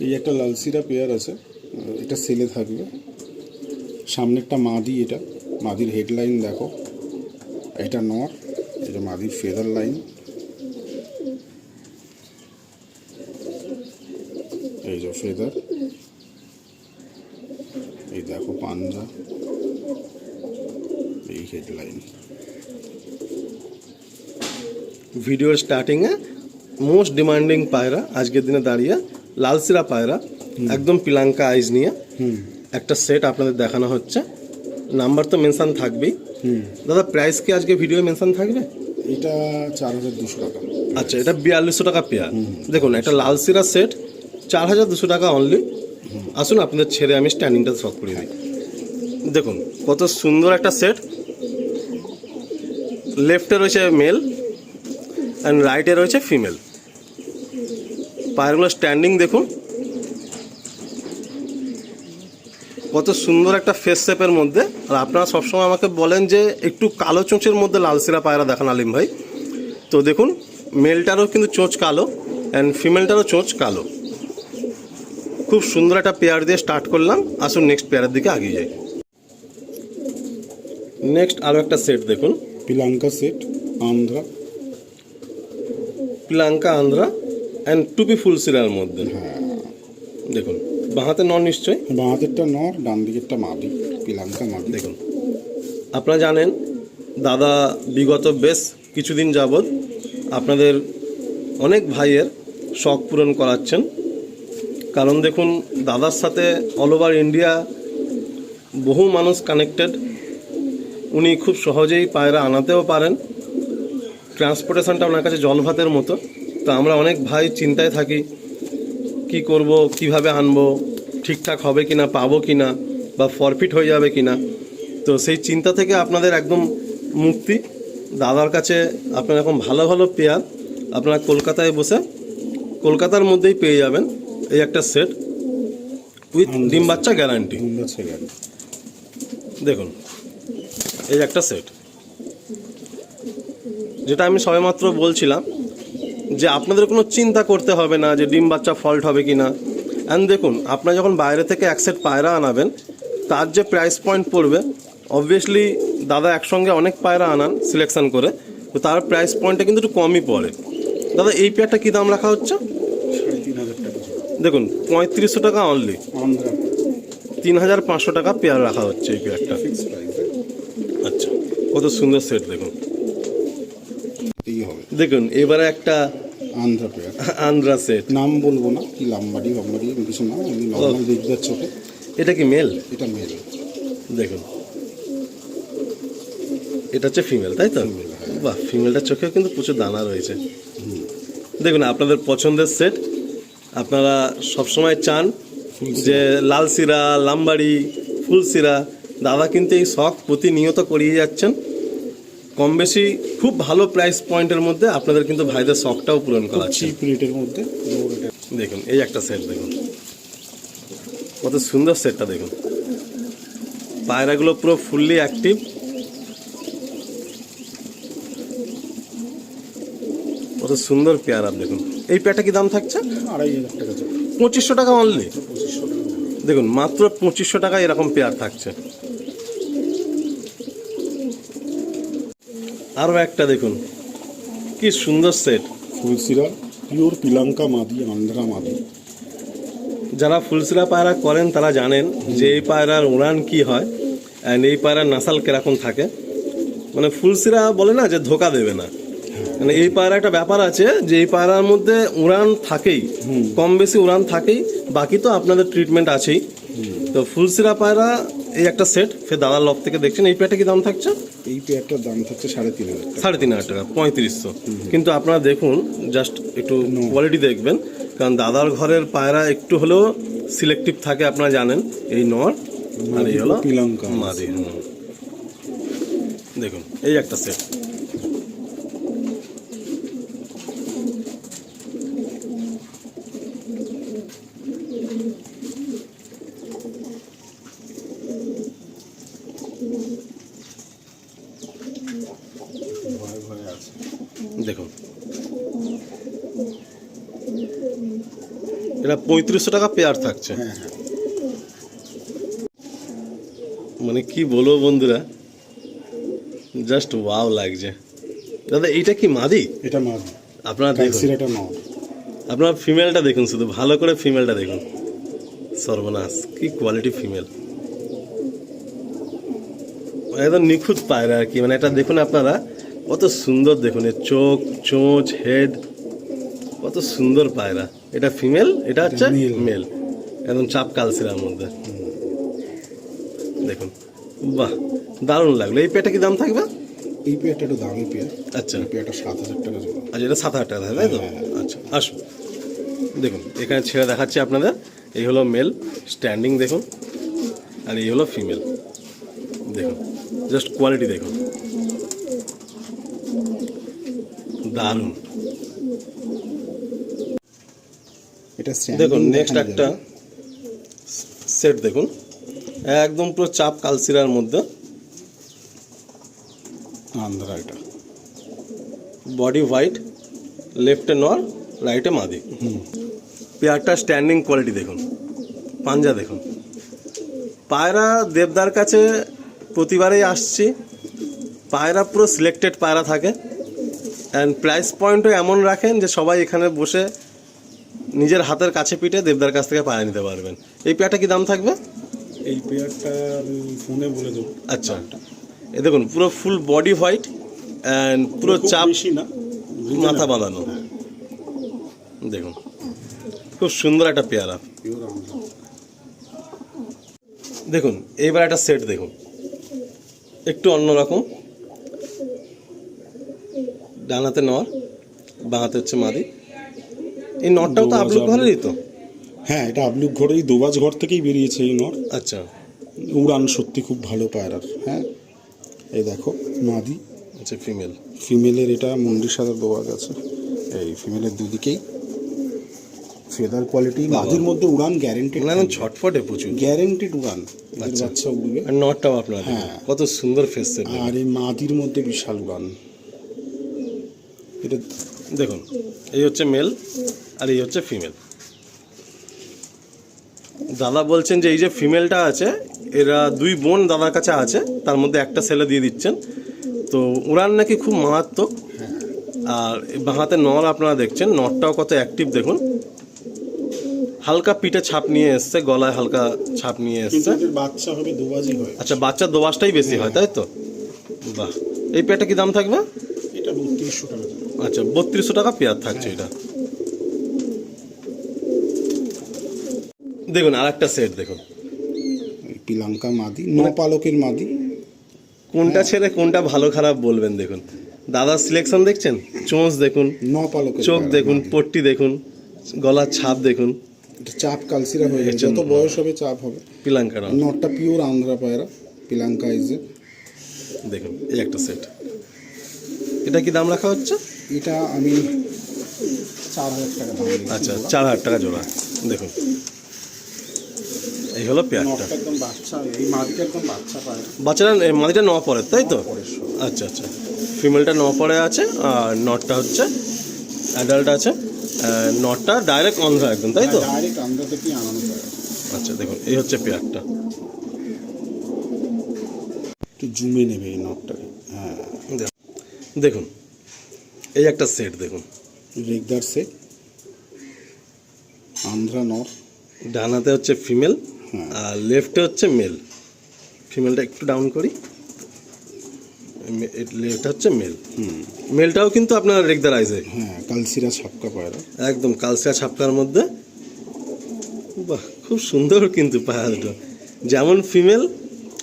এই একটা লালসিরা পেয়ার আছে, এটা সেলে থাকবে। সামনেরটা মাদি, এটা মাদির হেডলাইন দেখো, এটা নর, এটা মাদির ফেদার লাইন, এই যে ফেদার, এই দেখো পাঞ্জা, এই হেডলাইন। ভিডিওর স্টার্টিংয়ে মোস্ট ডিমান্ডিং পায়রা আজকের দিনে দাঁড়িয়ে লালসিরা পায়রা, একদম পিলাঙ্কা আইজ নিয়ে একটা সেট আপনাদের দেখানো হচ্ছে। নাম্বার তো মেনশন থাকবেই। দাদা প্রাইস কি আজকে ভিডিও মেনশন থাকবে? এটা 4200 টাকা। আচ্ছা, এটা 4200 টাকা পেয়ার। দেখুন একটা লালসিরা সেট 4200 টাকা অনলি। আসুন আপনাদের ছেড়ে আমি স্ট্যান্ডিংটা শখ করে দিই। দেখুন কত সুন্দর একটা সেট। লেফটে রয়েছে মেল অ্যান্ড রাইটে রয়েছে ফিমেল। পায়েরগুলো স্ট্যান্ডিং দেখুন, কত সুন্দর একটা ফেস শেপের মধ্যে। আর আপনারা সবসময় আমাকে বলেন যে একটু কালো চোঁচের মধ্যে লালসিরা পায়রা দেখান আলিম ভাই। তো দেখুন মেলটারও কিন্তু চোঁচ কালো অ্যান্ড ফিমেলটারও চোঁচ কালো। খুব সুন্দর একটা পেয়ার দিয়ে স্টার্ট করলাম। আসুন নেক্সট পেয়ারের দিকে এগিয়ে যাই। নেক্সট আরও একটা সেট দেখুন, পিলাঙ্কা সেট, আন্ধ্রা। পিলাঙ্কা আন্ধ্রা অ্যান্ড টুপি ফুলসিরার মধ্যে। দেখুন বাঁহাতে নর নিশ্চয়ই? বাঁ হাতেরটা নর, ডান দিকেরটা মাদি, পিলাঙ্কা মাদি। দেখুন আপনারা জানেন দাদা বিগত বেশ কিছুদিন যাবৎ আপনাদের অনেক ভাইয়ের শখ পূরণ করাচ্ছেন। কারণ দেখুন দাদার সাথে অল ওভার ইন্ডিয়া বহু মানুষ কানেক্টেড। উনি খুব সহজেই পায়রা আনাতেও পারেন, ট্রান্সপোর্টেশনটা ওনার কাছে জল ভাতের মতো। তো আমরা অনেক ভাই চিন্তায় থাকি কি করব, কিভাবে আনবো, ঠিকঠাক হবে কি না, পাবো কি না, বা ফরফিট হয়ে যাবে কি না। তো সেই চিন্তা থেকে আপনাদের একদম মুক্তি। দাদার কাছে আপনারা এখন ভালো ভালো পেয়ার আপনারা কলকাতায় বসে কলকাতার মধ্যেই পেয়ে যাবেন। এই একটা সেট উইথ ডিম বাচ্চা গ্যারান্টি। দেখুন এই একটা সেট, যেটা আমি সবেমাত্র বলছিলাম যে আপনাদের কোনো চিন্তা করতে হবে না যে ডিম বাচ্চা ফল্ট হবে কি না। অ্যান্ড দেখুন আপনারা যখন বাইরে থেকে এক সেট পায়রা আনাবেন তার যে প্রাইস পয়েন্ট পড়বে, অবভিয়াসলি দাদা একসঙ্গে অনেক পায়রা আনান সিলেকশন করে, তো তার প্রাইস পয়েন্টটা কিন্তু একটু কমই পড়ে। দাদা এই পেয়ারটা কী দাম রাখা হচ্ছে? 3500 টাকা। দেখুন 3500 টাকা অনলি, আন্ধ্রা 3500 টাকা পেয়ার রাখা হচ্ছে এই পেয়ারটা। Fix price. আচ্ছা কত সুন্দর সেট দেখুন। এই হবে। দেখুন এবারে একটা আন্ধ্রা পেয়ার, আন্ধ্রা সেট। নাম বলবো না, কি লাম্বাডি বাম্বাডি কিছু না, এমনি নর্মাল দেখবার চোখে। এটা কি মেল? এটা মেল। দেখুন এটা হচ্ছে ফিমেল, তাই তো? বাহ, ফিমেলটার চোখেও কিন্তু প্রচুর দানা রয়েছে। দেখুন আপনাদের পছন্দের সেট, আপনারা সবসময় চান যে লালসিরা, লাম্বাড়ি, ফুলসিরা। দাদা কিন্তু এই শখ প্রতিনিয়ত করিয়ে যাচ্ছেন। কম বেশি খুব ভালো প্রাইস পয়েন্টের মধ্যে আপনাদের কিন্তু ভাইদের শখটাও পূরণ করাচ্ছে চিপ রেটের মধ্যে। দেখুন এই একটা সেট দেখুন, কত সুন্দর সেটটা দেখুন। পায়রাগুলো পুরো ফুললি অ্যাক্টিভ। কত সুন্দর পেয়ার আপ দেখুন। এই পেয়ারটা কি দাম থাকছে? 2500 টাকা। 2500 টাকা অনলি। 2500 টাকা। দেখুন মাত্র 2500 টাকায় এরকম পেয়ার থাকছে। আরও একটা দেখুন কি সুন্দর সেট, ফুলসিরা পিওর পিলাঙ্কা মাদি, আন্ধ্রা মাদি। যারা ফুলসিরা পায়রা করেন তারা জানেন যে এই পায়রার উড়ান কি হয় অ্যান্ড এই পায়রার নাসাল কিরকম থাকে। মানে ফুলসিরা বলে না যে ধোকা দেবে না, মানে এই পায়রা একটা ব্যাপার আছে যে এই পায়রার মধ্যে উড়ান থাকেই, কম বেশি উড়ান থাকেই, বাকি তো আপনাদের ট্রিটমেন্ট আছেই। তো ফুলসিরা পায়রা এই একটা সেট ফের দাদার লব থেকে দেখছেন। এই পেয়ারটা কি দাম থাকছে? এই পেয়ারটার দাম থাকছে 3500 টাকা। 3500 টাকা, 3500। কিন্তু আপনারা দেখুন জাস্ট একটু কোয়ালিটি দেখবেন, কারণ দাদার ঘরের পায়রা একটু হলেও সিলেক্টিভ থাকে, আপনারা জানেন। এই নর আর এই হলো পিলাঙ্কা মাদি। দেখুন এই একটা সেট। দেখুন এটা 3500 টাকা পেয়ার থাকছে। হ্যাঁ হ্যাঁ, মানে কি বলবো বন্ধুরা, জাস্ট ওয়াও লাগছে। দাদা এইটা কি মাদি? এটা মাদি, আপনারা দেখুন, কালসিরাটা নর। আপনার ফিমেলটা দেখুন, শুধু ভালো করে ফিমেলটা দেখুন। সর্বনাশ, কি কোয়ালিটি ফিমেল, একদম নিখুঁত পায়রা আর কি। মানে এটা দেখুন আপনারা, কত সুন্দর দেখুন এর চোখ, চোঁচ, হেড, কত সুন্দর পায়রা। এটা ফিমেল, এটা হচ্ছে male। মেল, একদম চাপ কালসিরার মধ্যে। দেখুন, বাহ, দারুণ লাগলো। এই পেয়ারটা কি দাম থাকবে? এই পেয়ারটা একটু দামি পেয়ার, আচ্ছা এই পেয়ারটা 7000 টাকা জোড়া। আচ্ছা, এটা 7000 টাকা থাকে, তাই তো? আচ্ছা, আসুন দেখুন, এখানে ছেড়ে দেখাচ্ছি আপনাদের। এই হলো মেল স্ট্যান্ডিং দেখুন, আর এই হলো ফিমেল দেখুন, জাস্ট কোয়ালিটি দেখুন, দারুণ। এটা দেখুন নেক্সট একটা সেট দেখুন, একদম পুরো চাপ কালসিরার মধ্যে, আন্ধ্রা, এটা বডি হোয়াইট, লেফটে নর, রাইটে মাদি। পেয়ারটা স্ট্যান্ডিং কোয়ালিটি দেখুন, পাঞ্জা দেখুন। পায়রা দেবদার কাছে প্রতিবারেই আসছি, পায়রা পুরো সিলেক্টেড পায়রা থাকে, অ্যান্ড প্রাইস পয়েন্টও এমন রাখেন যে সবাই এখানে বসে নিজের হাতের কাছে পিঠে দেবদার কাছ থেকে পায়রা নিতে পারবেন। এই পেয়ারটা কি দাম থাকবে? এই পেয়ারটা আমি ফোনে বলে দেবো। আচ্ছা, এ দেখুন পুরো ফুল বডি হোয়াইট অ্যান্ড পুরো খুব চাপ, বেশি না, মাথা বাঁধানো। দেখুন খুব সুন্দর একটা পেয়ারা। পিওর আন্ধ্রা। দেখুন এইবার একটা সেট দেখুন, একটু অন্যরকম। ডান হাতে নর, বাঁ হাতে হচ্ছে মাদি। এই নরটাও তো আপলোড ঘরেরই তো? হ্যাঁ, এটা আবলুক ঘরেই, দোবাজ ঘর থেকেই বেরিয়েছে এই নর। আচ্ছা উড়ান সত্যি খুব ভালো পায়রার। হ্যাঁ, এই দেখো মাদি, আচ্ছা ফিমেল। ফিমেলের এটা মুন্ডির সাথে দোবাজ আছে। এই ফিমেলের দুদিকেই ফেদার কোয়ালিটি, মাদির মধ্যে উড়ান গ্যারেন্টেড, না ছটফটে প্রচুর, গ্যারেন্টেড উড়ান, এর আচ্ছা। বাচ্চা উড়বে। আর নরটাও আপনার দেখুন, হ্যাঁ। কত সুন্দর ফেস সেট। আর এই মাদির মধ্যে বিশাল উড়ান। এটা দেখুন এই হচ্ছে মেল আর এই হচ্ছে ফিমেল। দাদা বলছেন যে এই যে ফিমেলটা আছে, এরা দুই বোন দাদার কাছে আছে, তার মধ্যে একটা ছেলে দিয়ে দিচ্ছেন। তো উড়ান নাকি খুব মারাত্মক। আর বাঁহাতে নর আপনারা দেখছেন, নরটাও কত অ্যাক্টিভ দেখুন, হালকা পিঠে ছাপ নিয়ে এসছে, গলায় হালকা ছাপ নিয়ে কিন্তু এসছে। এদের বাচ্চা হবে দোবাজই হয়। আচ্ছা, বাচ্চার দোবাসটাই বেশি হয়, তাই তো? বাহ, এই পেয়ারটা কি দাম থাকবে? এটা 3200 টাকা। আচ্ছা, 3200 টাকা পেয়ার থাকছে এটা। দেখুন আর একটা সেট দেখুন, পিলাঙ্কা মাদি, ন পালকের মাদি। কোনটা ছেড়ে কোনটা ভালো খারাপ বলবেন দেখুন। দাদার সিলেকশন দেখছেন, চোঁচ দেখুন, ন পালকের চোখ পায়রা, দেখুন, মাদি। পট্টি দেখুন, গলার ছাপ দেখুন, এটা চাপ কালসিরা হয়ে যায়, যত বয়স হবে চাপ হবে। পিলাঙ্কার নটটা পিওর আন্ধ্রা পায়রা, পিলাঙ্কা ইজে। দেখুন এই একটা সেট। এটা কি দাম রাখা হচ্ছে? এটা আমি 4000 টাকা দাম দিয়েছি। আচ্ছা, 4000 টাকা জোড়া। দেখুন এই হলো পেয়ারটা। নটটা একদম বাচ্চা, এই মাদিটা একদম বাচ্চা পায়রা। বাচ্চারা এই মাদিটা ন পরে, তাই তো? পরের সব। আচ্ছা আচ্ছা, ফিমেলটা ন পরে আছে আর নটটা হচ্ছে অ্যাডাল্ট আছে। নটটা ডাইরেক্ট অন্ধ্রা একদম, তাই তো? ডাইরেক্ট আন্ধ্রা থেকেই আনানো পায়রা। আচ্ছা দেখুন এই হচ্ছে পেয়ারটা। একটু জুমে নেবে এই নটটাকে। হ্যাঁ, দেখুন এই একটা সেট দেখুন, রেগদার সে আন্ধ্রা নর। ডান হাতে হচ্ছে ফিমেল হ্যাঁ। আর লেফটে হচ্ছে মেল। ফিমেলটা একটু ডাউন করি, লেফট হচ্ছে মেল। মেলটাও কিন্তু আপনার রেগদার আইজে, হ্যাঁ, কালসিরা ছাপকা পায়রা। একদম কালসা ছাপকার মধ্যে। বাহ, খুব সুন্দর কিন্তু পায়রা দুটো, যেমন ফিমেল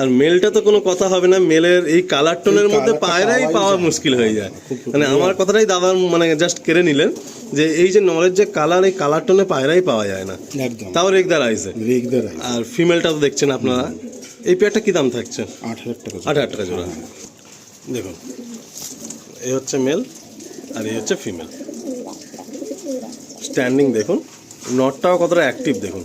আর মেলটা তো কোনো কথা হবে না। মেলের এই কালার টোনের মধ্যে কালারটা পায়রাই পাওয়াই পাওয়া যায় না। মুশকিল হয়ে যায়। খুব মানে আমার কথাটাই দাদার মানে জাস্ট কেড়ে নিলেন, যে এই যে নলের যে কালার, এই কালার টোনে পায়রাই পাওয়া যায় না, একদম তাও রেগদার আইজে। রেগদার আইজ। আর ফিমেলটা তো দেখছেন আপনারা। এই পেয়ারটা কি দাম থাকছে? 8000 টাকা। 8000 টাকা জোড়া। দেখুন এই হচ্ছে মেল আর এই হচ্ছে ফিমেল। স্ট্যান্ডিং দেখুন, নটটাও কতটা অ্যাক্টিভ দেখুন,